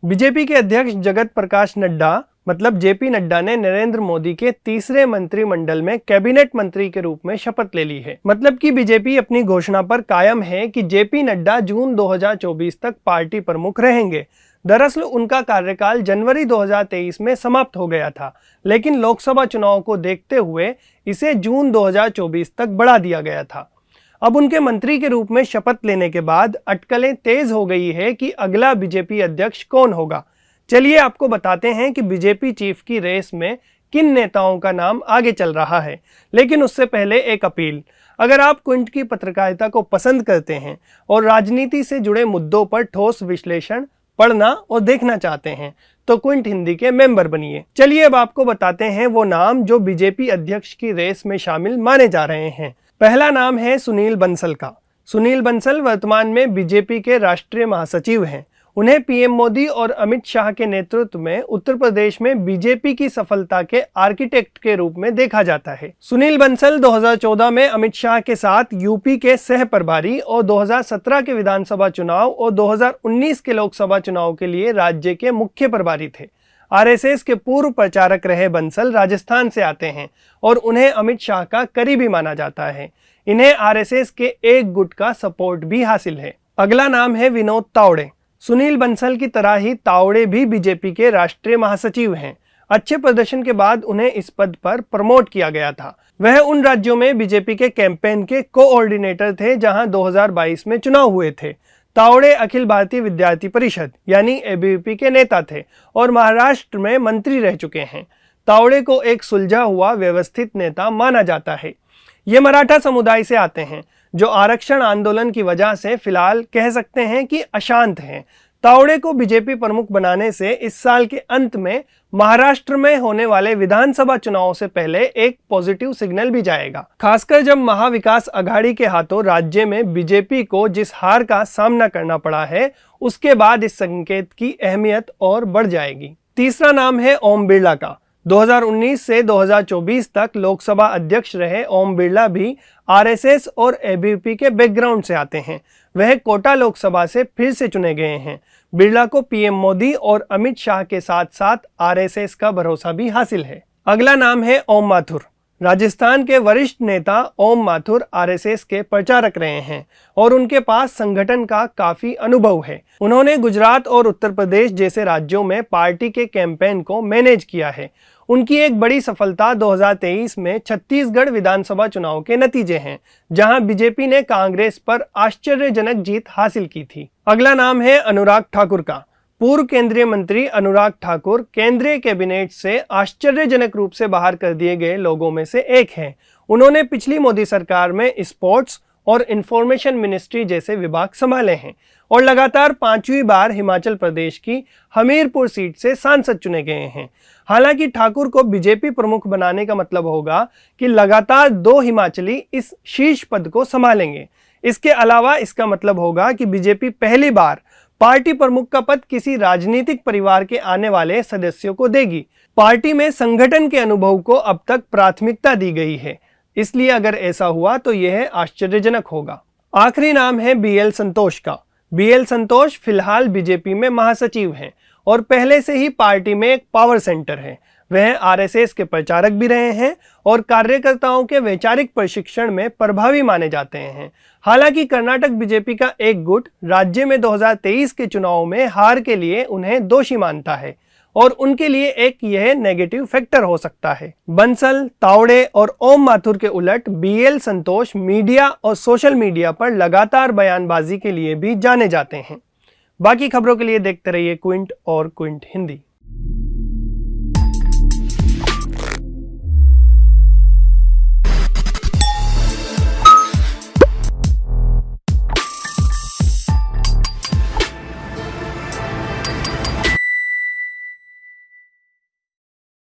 BJP के अध्यक्ष जगत प्रकाश नड्डा मतलब जेपी नड्डा ने नरेंद्र मोदी के तीसरे मंत्रिमंडल में कैबिनेट मंत्री के रूप में शपथ ले ली है। मतलब कि बीजेपी अपनी घोषणा पर कायम है कि जेपी नड्डा जून 2024 तक पार्टी प्रमुख रहेंगे। दरअसल उनका कार्यकाल जनवरी 2023 में समाप्त हो गया था, लेकिन लोकसभा चुनाव को देखते हुए इसे जून 2024 तक बढ़ा दिया गया था। अब उनके मंत्री के रूप में शपथ लेने के बाद अटकलें तेज हो गई है कि अगला बीजेपी अध्यक्ष कौन होगा। चलिए आपको बताते हैं कि बीजेपी चीफ की रेस में किन नेताओं का नाम आगे चल रहा है। लेकिन उससे पहले एक अपील, अगर आप क्विंट की पत्रकारिता को पसंद करते हैं और राजनीति से जुड़े मुद्दों पर ठोस विश्लेषण पढ़ना और देखना चाहते हैं तो क्विंट हिंदी के मेंबर बनिए। चलिए अब आपको बताते हैं वो नाम जो बीजेपी अध्यक्ष की रेस में शामिल माने जा रहे हैं। पहला नाम है सुनील बंसल का। सुनील बंसल वर्तमान में बीजेपी के राष्ट्रीय महासचिव हैं। उन्हें पीएम मोदी और अमित शाह के नेतृत्व में उत्तर प्रदेश में बीजेपी की सफलता के आर्किटेक्ट के रूप में देखा जाता है। सुनील बंसल 2014 में अमित शाह के साथ यूपी के सह प्रभारी और 2017 के विधानसभा चुनाव और 2019 के लोकसभा चुनाव के लिए राज्य के मुख्य प्रभारी थे। आरएसएस के पूर्व प्रचारक रहे बंसल राजस्थान से आते हैं और उन्हें अमित शाह का करीबी माना जाता है। इन्हें आरएसएस के एक गुट का सपोर्ट भी हासिल है। अगला नाम है विनोद तावड़े। सुनील बंसल की तरह ही तावड़े भी बीजेपी के राष्ट्रीय महासचिव हैं। अच्छे प्रदर्शन के बाद उन्हें इस पद पर प्रमोट किया गया था। वह उन राज्यों में बीजेपी के कैंपेन के कोऑर्डिनेटर थे जहां 2022 में चुनाव हुए थे। तावड़े अखिल भारतीय विद्यार्थी परिषद यानी एबीवीपी के नेता थे और महाराष्ट्र में मंत्री रह चुके हैं। तावड़े को एक सुलझा हुआ व्यवस्थित नेता माना जाता है। ये मराठा समुदाय से आते हैं जो आरक्षण आंदोलन की वजह से फिलहाल कह सकते हैं कि अशांत हैं। तावड़े को बीजेपी प्रमुख बनाने से इस साल के अंत में महाराष्ट्र में होने वाले विधानसभा चुनाव से पहले एक पॉजिटिव सिग्नल भी जाएगा, खासकर जब महाविकास अघाड़ी के हाथों राज्य में बीजेपी को जिस हार का सामना करना पड़ा है उसके बाद इस संकेत की अहमियत और बढ़ जाएगी। तीसरा नाम है ओम बिरला का। 2019 से 2024 तक लोकसभा अध्यक्ष रहे ओम बिरला भी आरएसएस और एबीवीपी के बैकग्राउंड से आते हैं। वह कोटा लोकसभा से फिर से चुने गए हैं। बिरला को पीएम मोदी और अमित शाह के साथ साथ आरएसएस का भरोसा भी हासिल है। अगला नाम है ओम माथुर। राजस्थान के वरिष्ठ नेता ओम माथुर आरएसएस के प्रचारक रहे हैं और उनके पास संगठन का काफी अनुभव है। उन्होंने गुजरात और उत्तर प्रदेश जैसे राज्यों में पार्टी के कैंपेन को मैनेज किया है। उनकी एक बड़ी सफलता 2023 में छत्तीसगढ़ विधानसभा चुनाव के नतीजे हैं, जहां बीजेपी ने कांग्रेस पर आश्चर्यजनक जीत हासिल की थी। अगला नाम है अनुराग ठाकुर का। पूर्व केंद्रीय मंत्री अनुराग ठाकुर केंद्रीय कैबिनेट से आश्चर्यजनक रूप से बाहर कर दिए गए लोगों में से एक हैं। उन्होंने पिछली मोदी सरकार में स्पोर्ट्स और इंफॉर्मेशन मिनिस्ट्री जैसे विभाग संभाले हैं और लगातार 5वीं बार हिमाचल प्रदेश की हमीरपुर सीट से सांसद चुने गए हैं। हालांकि ठाकुर को बीजेपी प्रमुख बनाने का मतलब होगा कि लगातार 2 हिमाचली इस शीर्ष पद को संभालेंगे। इसके अलावा इसका मतलब होगा कि बीजेपी पहली बार पार्टी प्रमुख का पद किसी राजनीतिक परिवार के आने वाले सदस्यों को देगी। पार्टी में संगठन के अनुभव को अब तक प्राथमिकता दी गई है, इसलिए अगर ऐसा हुआ तो यह आश्चर्यजनक होगा। आखिरी नाम है बीएल संतोष का। बीएल संतोष फिलहाल बीजेपी में महासचिव हैं और पहले से ही पार्टी में एक पावर सेंटर है। वह आरएसएस के प्रचारक भी रहे हैं और कार्यकर्ताओं के वैचारिक प्रशिक्षण में प्रभावी माने जाते हैं। हालांकि कर्नाटक बीजेपी का एक गुट राज्य में 2023 के चुनाव में हार के लिए उन्हें दोषी मानता है और उनके लिए एक यह नेगेटिव फैक्टर हो सकता है। बंसल, तावड़े और ओम माथुर के उलट बीएल संतोष मीडिया और सोशल मीडिया पर लगातार बयानबाजी के लिए भी जाने जाते हैं। बाकी खबरों के लिए देखते रहिए क्विंट और क्विंट हिंदी।